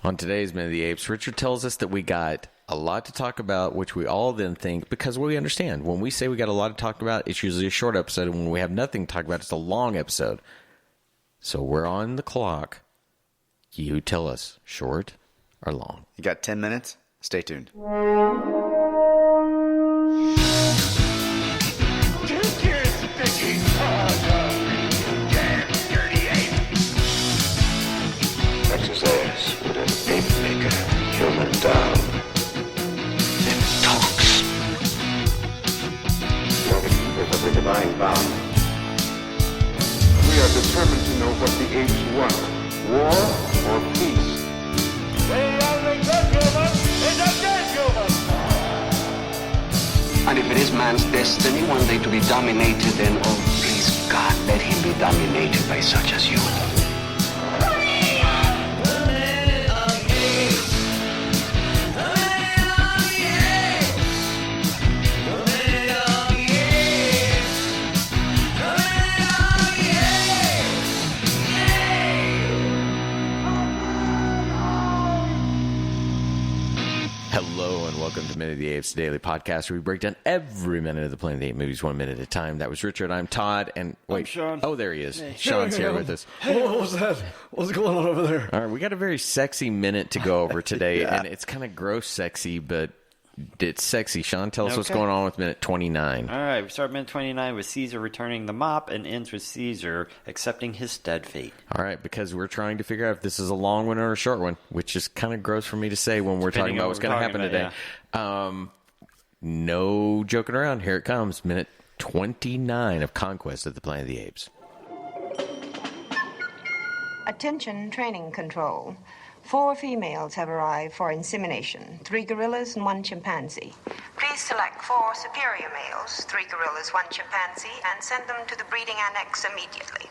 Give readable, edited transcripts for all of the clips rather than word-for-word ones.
On today's Minute of the Apes, Richard tells us that we got a lot to talk about, which we all then think, because we understand, when we say we got a lot to talk about, it's usually a short episode, and when we have nothing to talk about, it's a long episode. So we're on the clock. You tell us, short or long? You got 10 minutes? Stay tuned. Exercise with an ape maker, human down. It talks. Living with a divine bound. We are determined to know what the apes want, war or peace. The only good human is a dead human. And if it is man's destiny one day to be dominated, then oh please God, let him be dominated by such as you. Hello and welcome to Minute of the Apes Daily Podcast, where we break down every minute of the Planet of the Apes movies 1 minute at a time. That was Richard. I'm Todd. And wait, I'm Sean. Oh, there he is. Hey. Sean's here with us. What was that? What's going on over there? All right, we got a very sexy minute to go over today, and it's kind of gross sexy, but it's sexy. Sean, tell us what's going on with minute 29. All right, we start minute 29 with Caesar returning the mop and ends with Caesar accepting his dead fate. All right, because we're trying to figure out if this is a long one or a short one, which is kind of gross for me to say when we're talking about what's going to happen today. Yeah. No joking around. Here it comes. Minute 29 of Conquest of the Planet of the Apes. Attention training control. 4 females have arrived for insemination, 3 gorillas and 1 chimpanzee. Please select 4 superior males, 3 gorillas, 1 chimpanzee, and send them to the breeding annex immediately.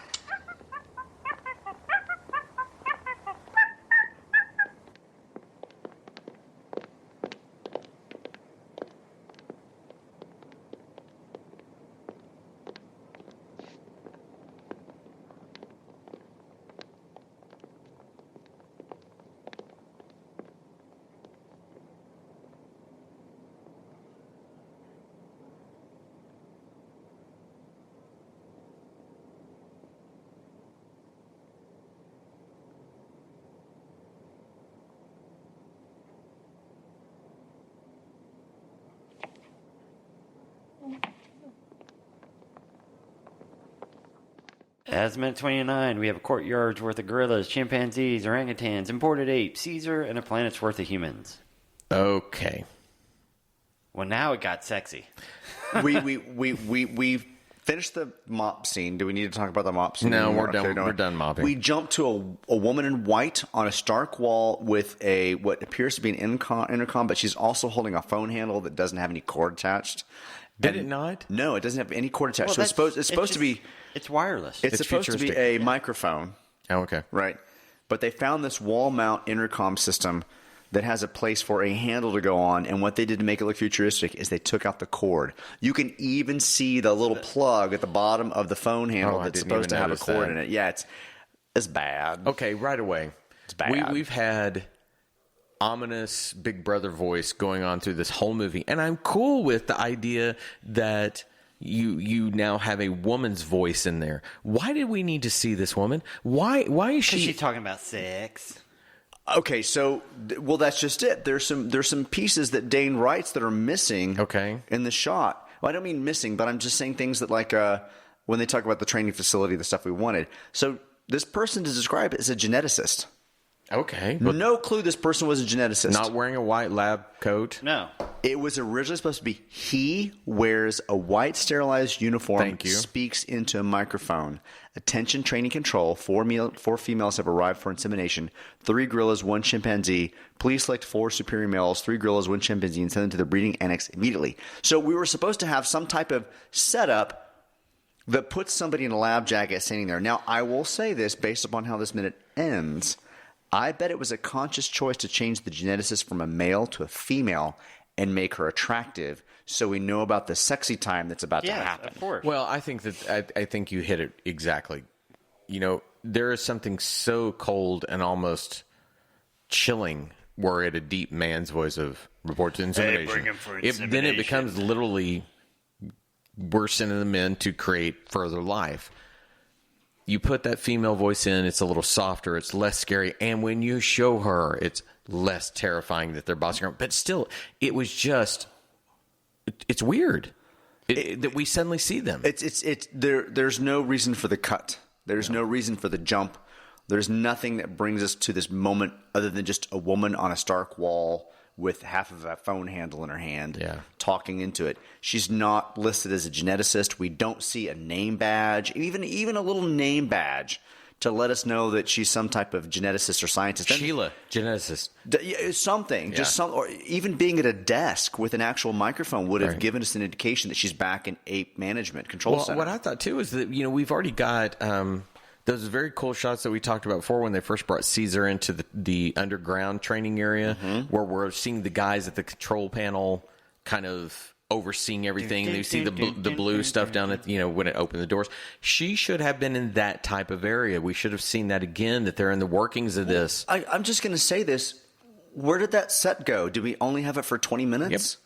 As minute 29, we have a courtyard's worth of gorillas, chimpanzees, orangutans, imported apes, Caesar, and a planet's worth of humans. Okay. Well, now it got sexy. We finished the mop scene. Do we need to talk about the mop scene? No, anymore? we're done. Okay, no. We're done mopping. We jump to a woman in white on a stark wall with what appears to be an intercom, but she's also holding a phone handle that doesn't have any cord attached. Did it not? No, it doesn't have any cord attached. Well, so it's supposed to be. It's wireless. It's supposed to be a microphone. Oh, okay. Right. But they found this wall mount intercom system that has a place for a handle to go on, and what they did to make it look futuristic is they took out the cord. You can even see the little plug at the bottom of the phone handle that's supposed to have a cord in it. Yeah, it's bad. Okay, right away. It's bad. We've had ominous Big Brother voice going on through this whole movie, and I'm cool with the idea that you now have a woman's voice in there. Why did we need to see this woman? Why is she? She's talking about sex. Okay, so that's just it. There's some pieces that Dane writes that are missing. Okay. In the shot. Well, I don't mean missing, but I'm just saying things that when they talk about the training facility, the stuff we wanted. So this person to describe it is a geneticist. Okay. No clue this person was a geneticist. Not wearing a white lab coat? No. It was originally supposed to be he wears a white sterilized uniform. Thank you. Speaks into a microphone. Attention training control. 4 females have arrived for insemination. 3 gorillas, 1 chimpanzee. Please select 4 superior males, 3 gorillas, 1 chimpanzee, and send them to the breeding annex immediately. So we were supposed to have some type of setup that puts somebody in a lab jacket standing there. Now, I will say this based upon how this minute ends. I bet it was a conscious choice to change the geneticist from a male to a female and make her attractive, so we know about the sexy time that's about to happen. Of course. Well, I think that I think you hit it exactly. You know, there is something so cold and almost chilling were it a deep man's voice of report to insemination. bring him for Then it becomes literally we're sending the men to create further life. You put that female voice in, it's a little softer, it's less scary, and when you show her, it's less terrifying that they're bossing around. But still, it was just, it's weird that we suddenly see them. There's no reason for the cut. There's no reason for the jump. There's nothing that brings us to this moment other than just a woman on a stark wall with half of a phone handle in her hand, talking into it. She's not listed as a geneticist. We don't see a name badge, even a little name badge to let us know that she's some type of geneticist or scientist. Sheila, geneticist. Something. Yeah. Just some, or even being at a desk with an actual microphone would have given us an indication that she's back in Ape Management Control Center. What I thought, too, is that, we've already got those very cool shots that we talked about before when they first brought Caesar into the underground training area, where we're seeing the guys at the control panel kind of overseeing everything. They see the blue stuff down at, when it opened the doors. She should have been in that type of area. We should have seen that again, that they're in the workings of this. I'm just going to say this. Where did that set go? Did we only have it for 20 minutes? Yep.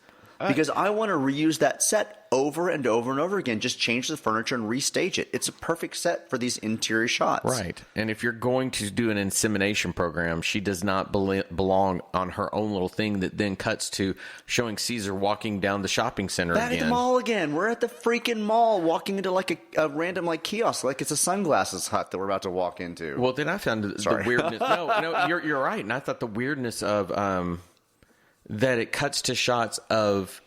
Because I want to reuse that set over and over and over again. Just change the furniture and restage it. It's a perfect set for these interior shots. Right. And if you're going to do an insemination program, she does not belong on her own little thing that then cuts to showing Caesar walking down the shopping center Back again. at the mall again. We're at the freaking mall walking into like a random kiosk, like it's a sunglasses hut that we're about to walk into. Well, then I found the weirdness. No, you're right. And I thought the weirdness of that it cuts to shots of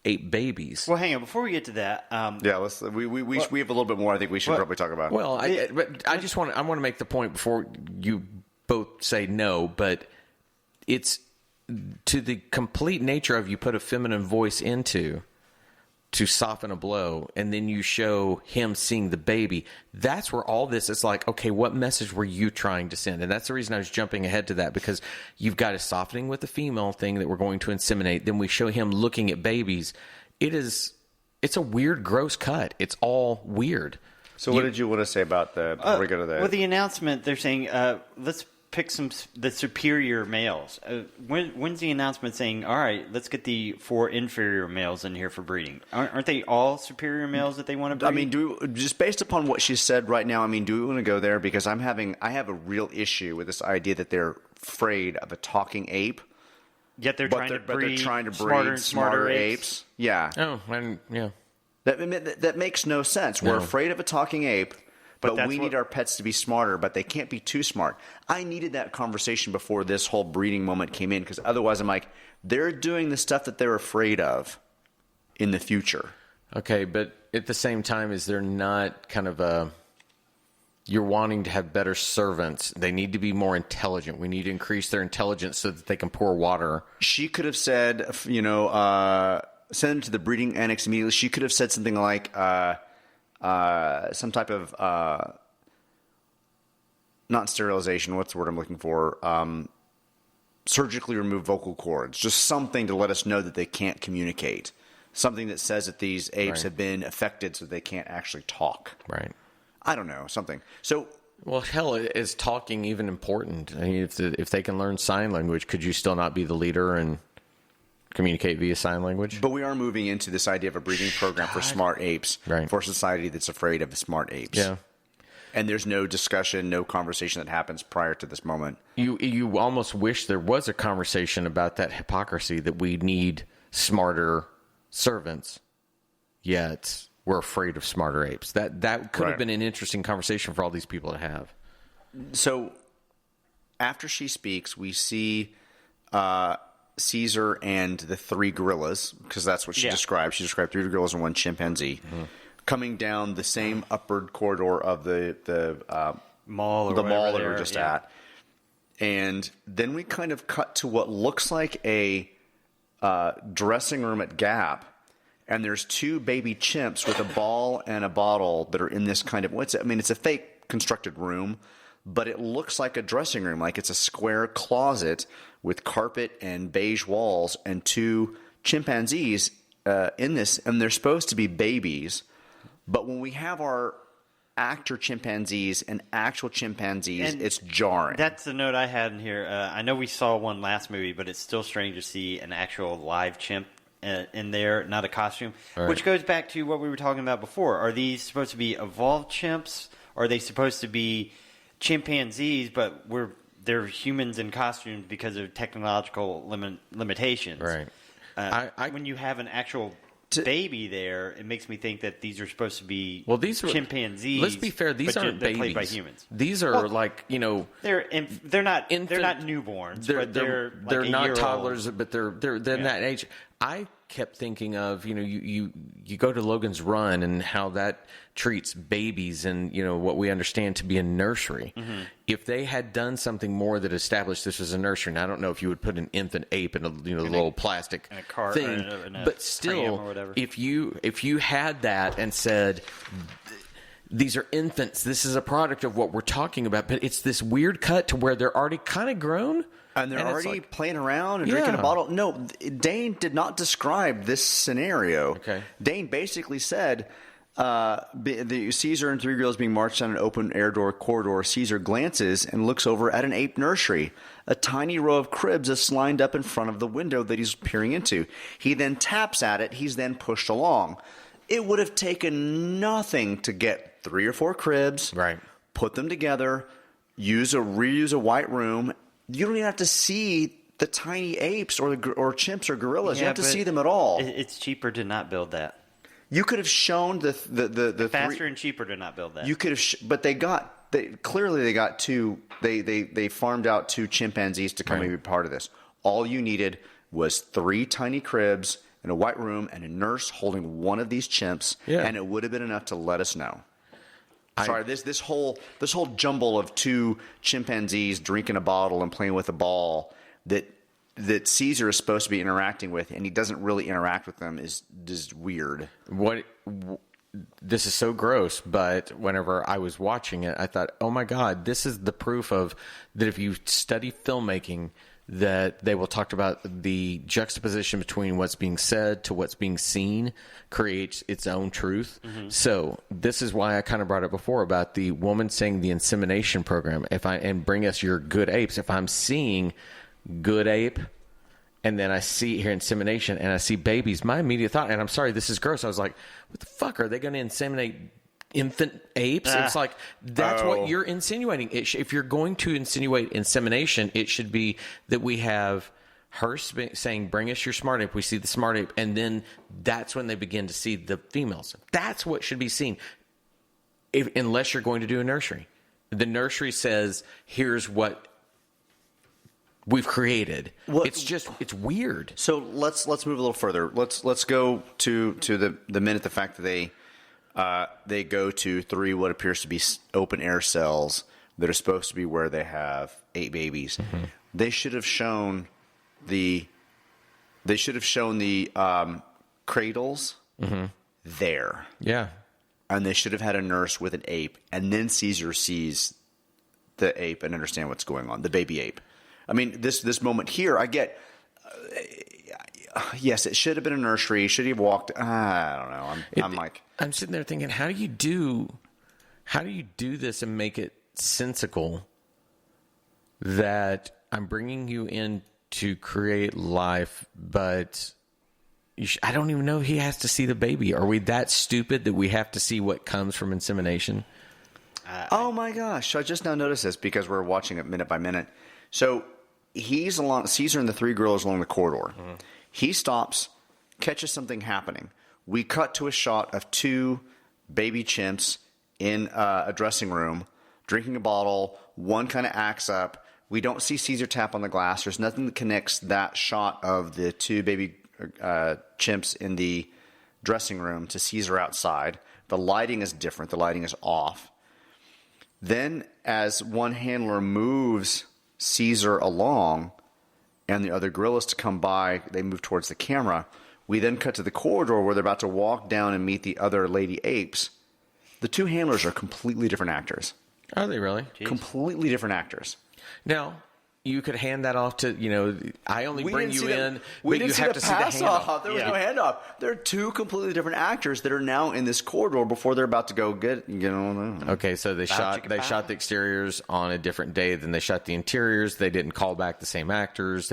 8 babies. Well, hang on. Before we get to that, let's. We have a little bit more. I think we should probably talk about. Well, I want to make the point before you both say no, but it's to the complete nature of you put a feminine voice into to soften a blow, and then you show him seeing the baby. That's where all this is like, okay, what message were you trying to send? And that's the reason I was jumping ahead to that, because you've got a softening with the female thing that we're going to inseminate. Then we show him looking at babies. It's a weird, gross cut. It's all weird. So what did you want to say about before we go to that? Well, the announcement, they're saying, let's pick the superior males. When's the announcement saying, all right, let's get the 4 inferior males in here for breeding? Aren't they all superior males that they want to breed? I mean, just based upon what she said right now, do we want to go there? Because I have a real issue with this idea that they're afraid of a talking ape. Yet they're trying to breed smarter apes. Yeah. Oh, yeah. That makes no sense. We're afraid of a talking ape. But we need our pets to be smarter, but they can't be too smart. I needed that conversation before this whole breeding moment came in, because otherwise I'm like, they're doing the stuff that they're afraid of in the future. Okay, but at the same time, is there not kind of you're wanting to have better servants? They need to be more intelligent. We need to increase their intelligence so that they can pour water. She could have said, send them to the breeding annex immediately. She could have said something like, some type of not sterilization. What's the word I'm looking for? Surgically remove vocal cords. Just something to let us know that they can't communicate. Something that says that these apes have been affected so they can't actually talk. Right. I don't know. Something. So. Well, hell, is talking even important? I mean, if they can learn sign language, could you still not be the leader and communicate via sign language? But we are moving into this idea of a breeding program for smart apes, for a society that's afraid of the smart apes. Yeah. And there's no discussion, no conversation that happens prior to this moment. You almost wish there was a conversation about that hypocrisy, that we need smarter servants, yet we're afraid of smarter apes. That could have been an interesting conversation for all these people to have. So after she speaks, we see Caesar and the 3 gorillas, because that's what she described. She described 3 gorillas and 1 chimpanzee coming down the same upward corridor of the mall, that we were just at. And then we kind of cut to what looks like a dressing room at Gap, and there's 2 baby chimps with a ball and a bottle that are in this kind of it's a fake constructed room, but it looks like a dressing room, like it's a square closet with carpet and beige walls, and 2 chimpanzees in this, and they're supposed to be babies. But when we have our actor chimpanzees and actual chimpanzees, it's jarring. That's the note I had in here. I know we saw one last movie, but it's still strange to see an actual live chimp in there, not a costume. Right. Which goes back to what we were talking about before. Are these supposed to be evolved chimps? Or are they supposed to be chimpanzees, but they're humans in costumes because of technological limitations? Right. When you have an actual baby there, it makes me think that these are supposed to be chimpanzees. Let's be fair; these aren't babies. Played by humans. These are they're not newborns, but they're like not toddlers, old. but they're that age. I kept thinking of you go to Logan's Run and how that treats babies and what we understand to be a nursery. Mm-hmm. If they had done something more that established this was a nursery, and I don't know if you would put an infant ape in a little plastic thing, but still, if you had that and said, these are infants, this is a product of what we're talking about, but it's this weird cut to where they're already kind of grown. And they're already playing around and drinking a bottle. No, Dane did not describe this scenario. Okay. Dane basically said, the Caesar and three girls being marched down an open-air corridor. Caesar glances and looks over at an ape nursery. A tiny row of cribs is lined up in front of the window that he's peering into. He then taps at it. He's then pushed along. It would have taken nothing to get 3 or 4 cribs, right? Put them together, reuse a white room. You don't even have to see the tiny apes or chimps or gorillas. You don't have to see them at all. It's cheaper to not build that. You could have shown the faster and cheaper to not build that. You could have, but they got two. They farmed out 2 chimpanzees to come and be part of this. All you needed was 3 tiny cribs in a white room and a nurse holding one of these chimps, and it would have been enough to let us know. Sorry, this whole jumble of 2 chimpanzees drinking a bottle and playing with a ball that Caesar is supposed to be interacting with, and he doesn't really interact with them is weird. This is so gross, but whenever I was watching it, I thought, oh my God, this is the proof of that if you study filmmaking, that they will talk about the juxtaposition between what's being said to what's being seen creates its own truth. Mm-hmm. So this is why I kind of brought it before about the woman saying the insemination program. And bring us your good apes. If I'm seeing good ape, and then I see here insemination, and I see babies, my immediate thought, and I'm sorry, this is gross. I was like, what the fuck are they going to inseminate? Infant apes? It's like that's what you're insinuating. If you're going to insinuate insemination, it should be that we have her saying, bring us your smart ape. We see the smart ape, and then that's when they begin to see the females. That's what should be seen, unless you're going to do a nursery. The nursery says, here's what we've created. It's weird. So let's move a little further. Let's go to the minute the fact that they go to 3 what appears to be open air cells that are supposed to be where they have 8 babies. Mm-hmm. They should have shown the cradles there. Yeah. And they should have had a nurse with an ape, and then Caesar sees the ape and understand what's going on, the baby ape. I mean, this moment here, I get. Yes, it should have been a nursery. Should he have walked? I don't know. I'm sitting there thinking, how do you do this and make it sensical that I'm bringing you in to create life, but I don't even know he has to see the baby. Are we that stupid that we have to see what comes from insemination? Oh my gosh! I just now noticed this because we're watching it minute by minute. So he's along. Caesar and the 3 girls along the corridor. Mm-hmm. He stops, catches something happening. We cut to a shot of 2 baby chimps in a dressing room, drinking a bottle. One kind of acts up. We don't see Caesar tap on the glass. There's nothing that connects that shot of the 2 baby chimps in the dressing room to Caesar outside. The lighting is different. The lighting is off. Then, as one handler moves Caesar along, and the other gorillas to come by, they move towards the camera. We then cut to the corridor where they're about to walk down and meet the other lady apes. The 2 handlers are completely different actors. Are they really? Jeez. Completely different actors. Now, you could hand that off to, I only bring you in, we but didn't you see have the to see the pass handoff. off. There was no handoff. There are two completely different actors that are now in this corridor before they're about to go get on. Okay, so they shot the exteriors on a different day than they shot the interiors. They didn't call back the same actors.